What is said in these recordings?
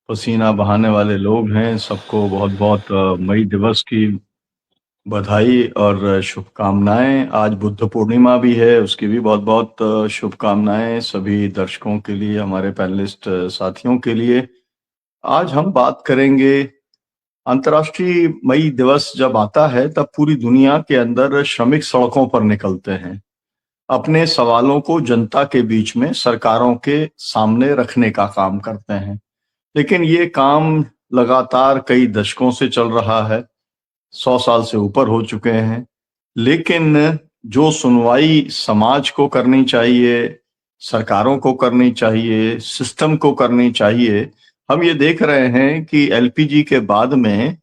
पसीना बहाने वाले लोग हैं, सबको बहुत बहुत मई दिवस की बधाई और शुभकामनाएं। आज बुद्ध पूर्णिमा भी है, उसकी भी बहुत बहुत शुभकामनाएं सभी दर्शकों के लिए, हमारे पैनलिस्ट साथियों के लिए। आज हम बात करेंगे, अंतर्राष्ट्रीय मई दिवस जब आता है तब पूरी दुनिया के अंदर श्रमिक सड़कों पर निकलते हैं, अपने सवालों को जनता के बीच में सरकारों के सामने रखने का काम करते हैं। लेकिन ये काम लगातार कई दशकों से चल रहा है, 100 साल से ऊपर हो चुके हैं। लेकिन जो सुनवाई समाज को करनी चाहिए, सरकारों को करनी चाहिए, सिस्टम को करनी चाहिए, हम ये देख रहे हैं कि एलपीजी के बाद में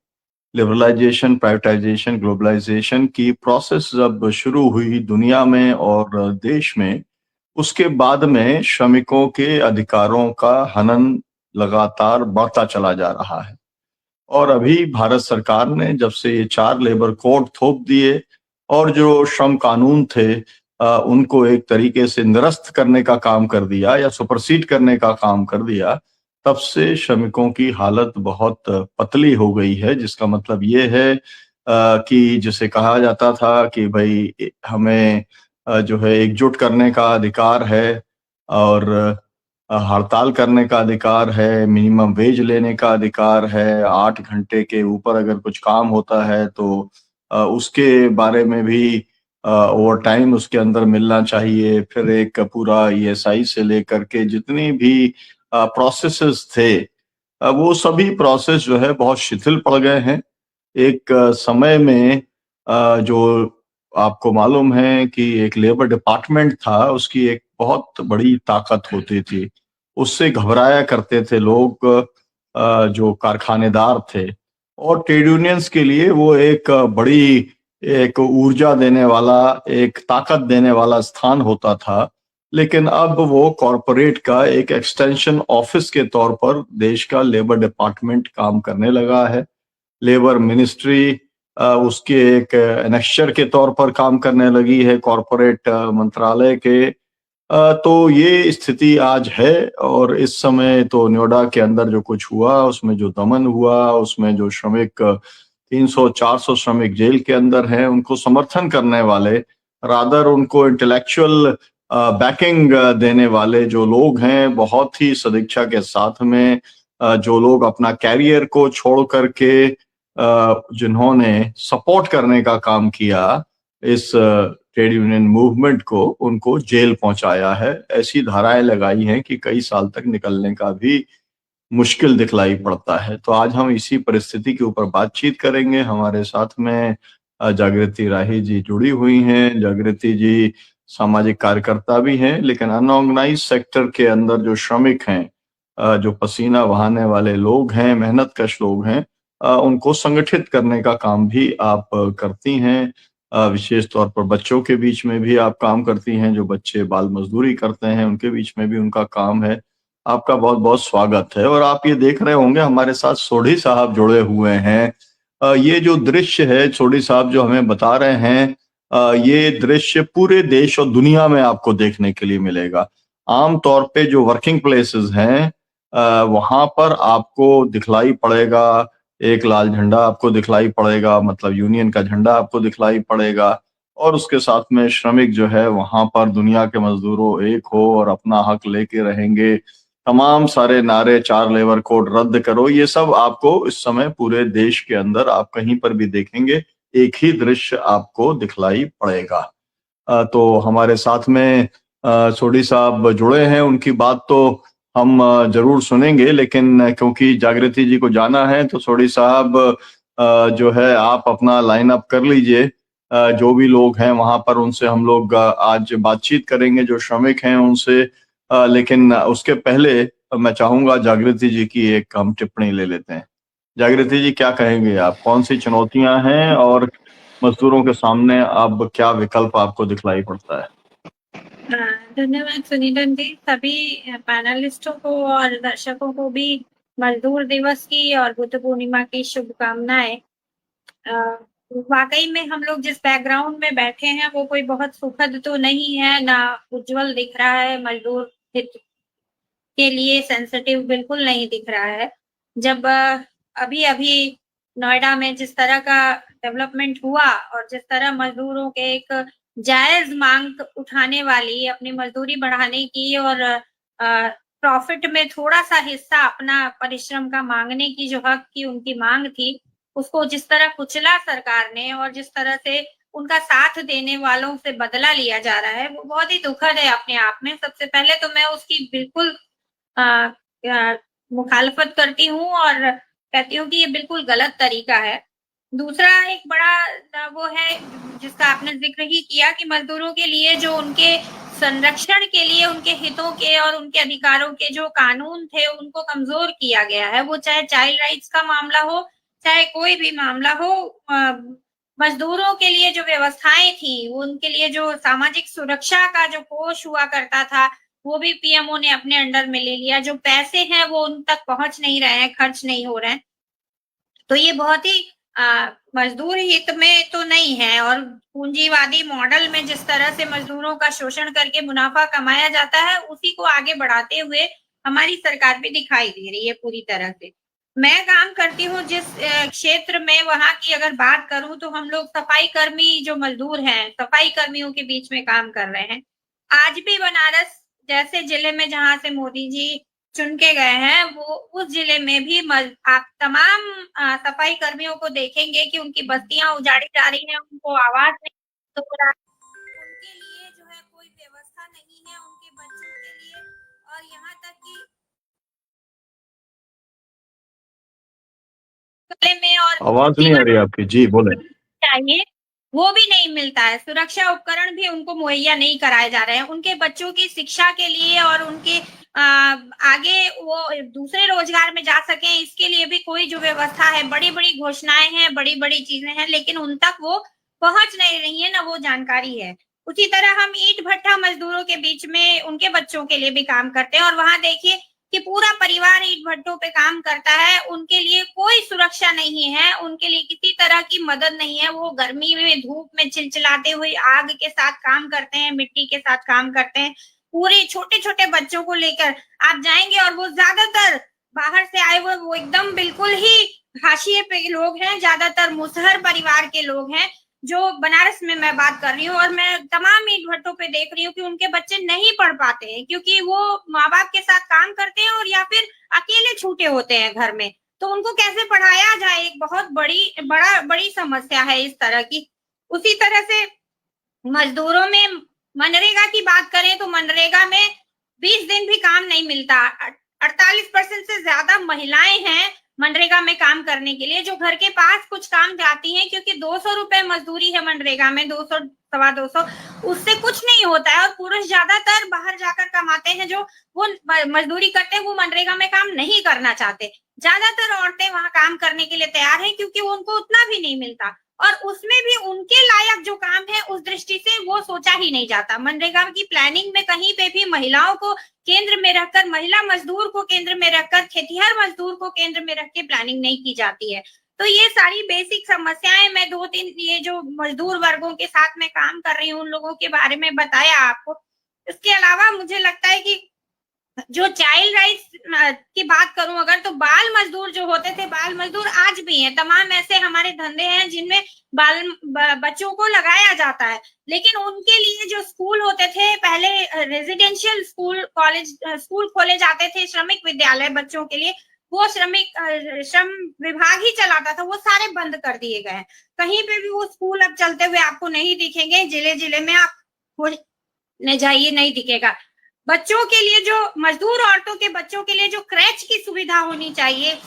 लिबरलाइजेशन, प्राइवेटाइजेशन, ग्लोबलाइजेशन की प्रोसेस जब शुरू हुई दुनिया में और देश में, उसके बाद में श्रमिकों के अधिकारों का हनन लगातार बढ़ता चला जा रहा है। और अभी भारत सरकार ने जब से ये 4 लेबर कोड थोप दिए और जो श्रम कानून थे उनको एक तरीके से निरस्त करने का काम कर दिया या सुपरसीड करने का काम कर दिया, तब से श्रमिकों की हालत बहुत पतली हो गई है। जिसका मतलब ये है कि जिसे कहा जाता था कि भाई हमें जो है एकजुट करने का अधिकार है और हड़ताल करने का अधिकार है, मिनिमम वेज लेने का अधिकार है, 8 घंटे के ऊपर अगर कुछ काम होता है तो उसके बारे में भी ओवर टाइम उसके अंदर मिलना चाहिए। फिर एक पूरा ईएसआई से लेकर के जितनी भी प्रोसेसेस थे, वो सभी प्रोसेस जो है बहुत शिथिल पड़ गए हैं। एक समय में जो आपको मालूम है कि एक लेबर डिपार्टमेंट था, उसकी एक बहुत बड़ी ताकत होती थी। उससे घबराया करते थे लोग, जो कारखानेदार थे, और ट्रेड यूनियंस के लिए वो एक बड़ी एक ऊर्जा देने वाला, एक ताकत देने वाला स्थान होता था। लेकिन अब वो कॉरपोरेट का एक एक्सटेंशन ऑफिस के तौर पर देश का लेबर डिपार्टमेंट काम करने लगा है। लेबर मिनिस्ट्री उसके एक एनेक्स्चर के तौर पर काम करने लगी है कॉरपोरेट मंत्रालय के। तो ये स्थिति आज है। और इस समय तो नोएडा के अंदर जो कुछ हुआ, उसमें जो दमन हुआ, उसमें जो श्रमिक 300-400 श्रमिक जेल के अंदर हैं, उनको समर्थन करने वाले, रादर उनको इंटेलेक्चुअल बैकिंग देने वाले जो लोग हैं, बहुत ही सदिच्छा के साथ में जो लोग अपना कैरियर को छोड़ करके जिन्होंने सपोर्ट करने का काम किया इस ट्रेड यूनियन मूवमेंट को, उनको जेल पहुंचाया है। ऐसी धाराएं लगाई हैं कि कई साल तक निकलने का भी मुश्किल दिखलाई पड़ता है। तो आज हम इसी परिस्थिति के ऊपर बातचीत करेंगे। हमारे साथ में जागृति राही जी जुड़ी हुई हैं। जागृति जी सामाजिक कार्यकर्ता भी हैं, लेकिन अनऑर्गेनाइज सेक्टर के अंदर जो श्रमिक हैं, जो पसीना बहाने वाले लोग हैं, मेहनतकश लोग हैं, उनको संगठित करने का काम भी आप करती हैं। विशेष तौर पर बच्चों के बीच में भी आप काम करती हैं, जो बच्चे बाल मजदूरी करते हैं उनके बीच में भी उनका काम है। आपका बहुत बहुत स्वागत है। और आप ये देख रहे होंगे हमारे साथ सोढ़ी साहब जुड़े हुए हैं। ये जो दृश्य है, सोढ़ी साहब जो हमें बता रहे हैं, ये दृश्य पूरे देश और दुनिया में आपको देखने के लिए मिलेगा। आम तौर पे जो वर्किंग प्लेसेस हैं, वहां पर आपको दिखलाई पड़ेगा एक लाल झंडा, आपको दिखलाई पड़ेगा, मतलब यूनियन का झंडा आपको दिखलाई पड़ेगा। और उसके साथ में श्रमिक जो है वहां पर, दुनिया के मजदूरों एक हो और अपना हक लेके रहेंगे। तमाम सारे नारे, 4 लेबर कोड रद्द करो, ये सब आपको इस समय पूरे देश के अंदर आप कहीं पर भी देखेंगे, एक ही दृश्य आपको दिखलाई पड़ेगा। तो हमारे साथ में सोढ़ी साहब जुड़े हैं, उनकी बात तो हम जरूर सुनेंगे, लेकिन क्योंकि जागृति जी को जाना है तो सोढ़ी साहब जो है आप अपना लाइन अप कर लीजिए। जो भी लोग हैं वहां पर, उनसे हम लोग आज बातचीत करेंगे, जो श्रमिक हैं उनसे। लेकिन उसके पहले मैं चाहूंगा जागृति जी की एक हम टिप्पणी ले लेते हैं। जागृति जी, क्या कहेंगे आप? कौन सी चुनौतियां हैं और मजदूरों के सामने अब क्या विकल्प आपको दिखलाई पड़ता है? धन्यवाद सुनीलन जी। सभी पैनलिस्टों को और दर्शकों को भी मजदूर दिवस की और बुद्ध पूर्णिमा की शुभकामनाएं। वाकई में हम लोग जिस बैकग्राउंड में बैठे हैं वो कोई बहुत सुखद तो नहीं है, ना उज्जवल दिख रहा है, मजदूर हित के लिए सेंसिटिव बिल्कुल नहीं दिख रहा है। जब अभी अभी नोएडा में जिस तरह का डेवलपमेंट हुआ और जिस तरह मजदूरों के एक जायज मांग उठाने वाली अपनी मजदूरी बढ़ाने की और प्रॉफिट में थोड़ा सा हिस्सा अपना परिश्रम का मांगने की जो हक की उनकी मांग थी, उसको जिस तरह कुचला सरकार ने और जिस तरह से उनका साथ देने वालों से बदला लिया जा रहा है, वो बहुत ही दुखद है अपने आप में। सबसे पहले तो मैं उसकी बिल्कुल मुखालफत करती हूँ और कहती हूँ कि ये बिल्कुल गलत तरीका है। दूसरा एक बड़ा वो है जिसका आपने जिक्र ही किया कि मजदूरों के लिए जो उनके संरक्षण के लिए उनके हितों के और उनके अधिकारों के जो कानून थे उनको कमजोर किया गया है, वो चाहे चाइल्ड राइट्स का मामला हो चाहे कोई भी मामला हो। मजदूरों के लिए जो व्यवस्थाएं थी उनके लिए जो सामाजिक सुरक्षा का जो कोष हुआ करता था वो भी पीएमओ ने अपने अंडर में ले लिया। जो पैसे हैं वो उन तक पहुंच नहीं रहे हैं, खर्च नहीं हो रहे हैं। तो ये बहुत ही मजदूर हित में तो नहीं है और पूंजीवादी मॉडल में जिस तरह से मजदूरों का शोषण करके मुनाफा कमाया जाता है उसी को आगे बढ़ाते हुए हमारी सरकार भी दिखाई दे रही है पूरी तरह से। मैं काम करती हूँ जिस क्षेत्र में, वहां की अगर बात करूं तो हम लोग सफाई कर्मी जो मजदूर हैं सफाई कर्मियों के बीच में काम कर रहे हैं। आज भी बनारस जैसे जिले में जहां से मोदी जी चुन के गए हैं वो उस जिले में भी आप तमाम सफाई कर्मियों को देखेंगे कि उनकी बस्तियां उजाड़ी जा रही हैं, उनको आवाज नहीं हो रहा है, उनके लिए जो है कोई व्यवस्था नहीं है उनके बच्चों के लिए। और यहाँ तक कि गले में और आवाज नहीं आ जीवन रही आपकी, जी बोले। चाहिए वो भी नहीं मिलता है। सुरक्षा उपकरण भी उनको मुहैया नहीं कराए जा रहे हैं। उनके बच्चों की शिक्षा के लिए और उनके आगे वो दूसरे रोजगार में जा सकें इसके लिए भी कोई जो व्यवस्था है, बड़ी बड़ी घोषणाएं हैं, बड़ी बड़ी चीजें हैं, लेकिन उन तक वो पहुंच नहीं रही है, ना वो जानकारी है। उसी तरह हम ईंट भट्ठा मजदूरों के बीच में उनके बच्चों के लिए भी काम करते हैं और वहां देखिए कि पूरा परिवार ईंट भट्टों पे काम करता है, उनके लिए कोई सुरक्षा नहीं है, उनके लिए किसी तरह की मदद नहीं है। वो गर्मी में धूप में चिलचिलाते हुए आग के साथ काम करते हैं, मिट्टी के साथ काम करते हैं। पूरे छोटे छोटे बच्चों को लेकर आप जाएंगे और वो ज्यादातर बाहर से आए हुए वो एकदम बिल्कुल ही हाशिए पे लोग हैं, ज्यादातर मुसहर परिवार के लोग हैं जो बनारस में मैं बात कर रही हूँ। और मैं तमाम ईंट भट्टों पे देख रही हूँ कि उनके बच्चे नहीं पढ़ पाते हैं क्योंकि वो माँ बाप के साथ काम करते हैं और या फिर अकेले छूटे होते हैं घर में। तो उनको कैसे पढ़ाया जाए, एक बहुत बड़ी समस्या है इस तरह की। उसी तरह से मजदूरों में मनरेगा की बात करें तो मनरेगा में 20 दिन भी काम नहीं मिलता। 48% से ज्यादा महिलाएं हैं मनरेगा में काम करने के लिए जो घर के पास कुछ काम जाती हैं क्योंकि 200 रुपए मजदूरी है मनरेगा में, 200 सवा 200 उससे कुछ नहीं होता है। और पुरुष ज्यादातर बाहर जाकर कमाते हैं, जो वो मजदूरी करते हैं वो मनरेगा में काम नहीं करना चाहते। ज्यादातर औरतें वहां काम करने के लिए तैयार हैं क्योंकि उनको उतना भी नहीं मिलता और उसमें भी उनके लायक जो काम है उस दृष्टि से वो सोचा ही नहीं जाता। मनरेगा की प्लानिंग में कहीं पे भी महिलाओं को केंद्र में रखकर, महिला मजदूर को केंद्र में रखकर, खेतिहर मजदूर को केंद्र में रख के प्लानिंग नहीं की जाती है। तो ये सारी बेसिक समस्याएं मैं 2-3 ये जो मजदूर वर्गों के साथ में काम कर रही हूँ उन लोगों के बारे में बताया आपको। इसके अलावा मुझे लगता है कि जो चाइल्ड राइट्स की बात करूं अगर, तो बाल मजदूर जो होते थे, बाल मजदूर आज भी हैं। तमाम ऐसे हमारे धंधे हैं जिनमें बच्चों को लगाया जाता है, लेकिन उनके लिए जो स्कूल होते थे पहले, रेजिडेंशियल स्कूल, कॉलेज स्कूल खोले जाते थे श्रमिक विद्यालय बच्चों के लिए, वो श्रम विभाग ही चलाता था, वो सारे बंद कर दिए गए हैं। कहीं पे भी वो स्कूल अब चलते हुए आपको नहीं दिखेंगे। जिले जिले में आप जाइए नहीं दिखेगा। बच्चों के लिए जो मजदूर औरतों के बच्चों के लिए जो क्रैच की सुविधा होनी चाहिए,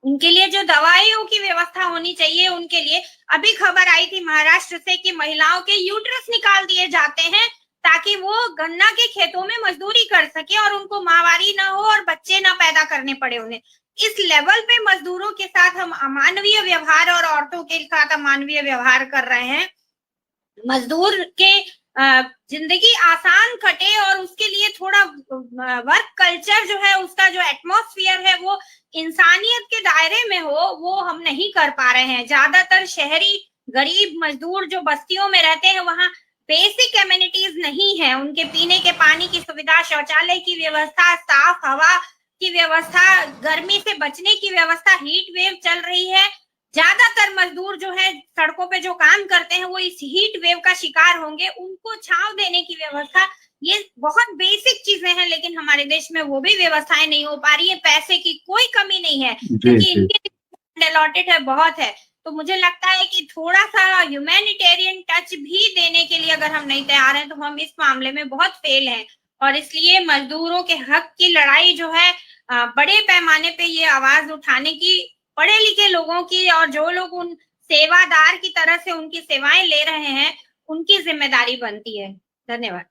उनके लिए जो दवाइयों की व्यवस्था होनी चाहिए, उनके लिए अभी खबर आई थी महाराष्ट्र से कि महिलाओं के यूट्रस निकाल दिए जाते हैं ताकि वो गन्ना के खेतों में मजदूरी कर सके और उनको माहवारी ना हो और बच्चे ना पैदा करने पड़े उन्हें। इस लेवल पे मजदूरों के साथ हम अमानवीय व्यवहार और औरतों के साथ अमानवीय व्यवहार कर रहे हैं। मजदूर के जिंदगी आसान कटे और उसके लिए थोड़ा वर्क कल्चर जो है, उसका जो एटमॉस्फेयर है वो इंसानियत के दायरे में हो, वो हम नहीं कर पा रहे हैं। ज्यादातर शहरी गरीब मजदूर जो बस्तियों में रहते हैं वहां बेसिक एमिनिटीज नहीं है, उनके पीने के पानी की सुविधा, शौचालय की व्यवस्था, साफ हवा, की व्यवस्था, गर्मी से बचने की व्यवस्था, हीट वेव चल रही है, ज्यादातर मजदूर जो है सड़कों पे जो काम करते हैं वो इस हीट वेव का शिकार होंगे, उनको छांव देने की व्यवस्था, ये बहुत बेसिक चीजें हैं, लेकिन हमारे देश में वो भी व्यवस्थाएं नहीं हो पा रही है। पैसे की कोई कमी नहीं है क्योंकि इनके अलॉटेड है, बहुत है। तो मुझे लगता है कि थोड़ा सा ह्यूमैनिटेरियन टच भी देने के लिए अगर हम नहीं तैयार हैं तो हम इस मामले में बहुत फेल हैं। और इसलिए मजदूरों के हक की लड़ाई जो है बड़े पैमाने पे ये आवाज उठाने की, पढ़े लिखे लोगों की, और जो लोग उन सेवादार की तरह से उनकी सेवाएं ले रहे हैं उनकी जिम्मेदारी बनती है। धन्यवाद।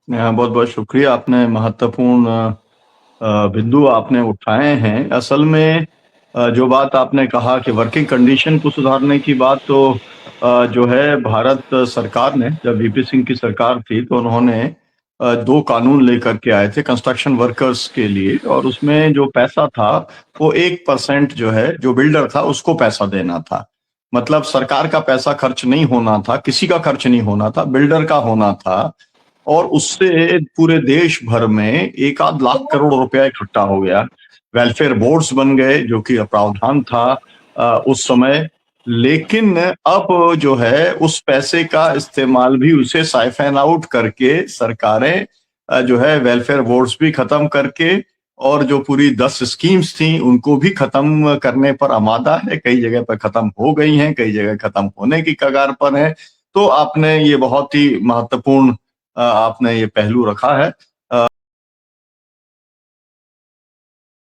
बहुत बहुत शुक्रिया, आपने महत्वपूर्ण बिंदु आपने उठाए हैं। असल में जो बात आपने कहा कि वर्किंग कंडीशन को सुधारने की बात, तो जो है भारत सरकार ने, जब वीपी सिंह की सरकार थी तो उन्होंने 2 कानून लेकर के आए थे कंस्ट्रक्शन वर्कर्स के लिए, और उसमें जो पैसा था वो 1% जो है जो बिल्डर था उसको पैसा देना था। मतलब सरकार का पैसा खर्च नहीं होना था, किसी का खर्च नहीं होना था, बिल्डर का होना था। और उससे पूरे देश भर में 1-8 लाख करोड़ रुपया इकट्ठा हो गया। वेलफेयर बोर्ड्स बन गए, जो कि प्रावधान था उस समय। लेकिन अब जो है उस पैसे का इस्तेमाल भी, उसे साइफन आउट करके सरकारें जो है वेलफेयर बोर्ड्स भी खत्म करके, और जो पूरी 10 स्कीम्स थी उनको भी खत्म करने पर आमादा है। कई जगह पर खत्म हो गई हैं, कई जगह खत्म होने की कगार पर है। तो आपने ये बहुत ही महत्वपूर्ण आपने ये पहलू रखा है।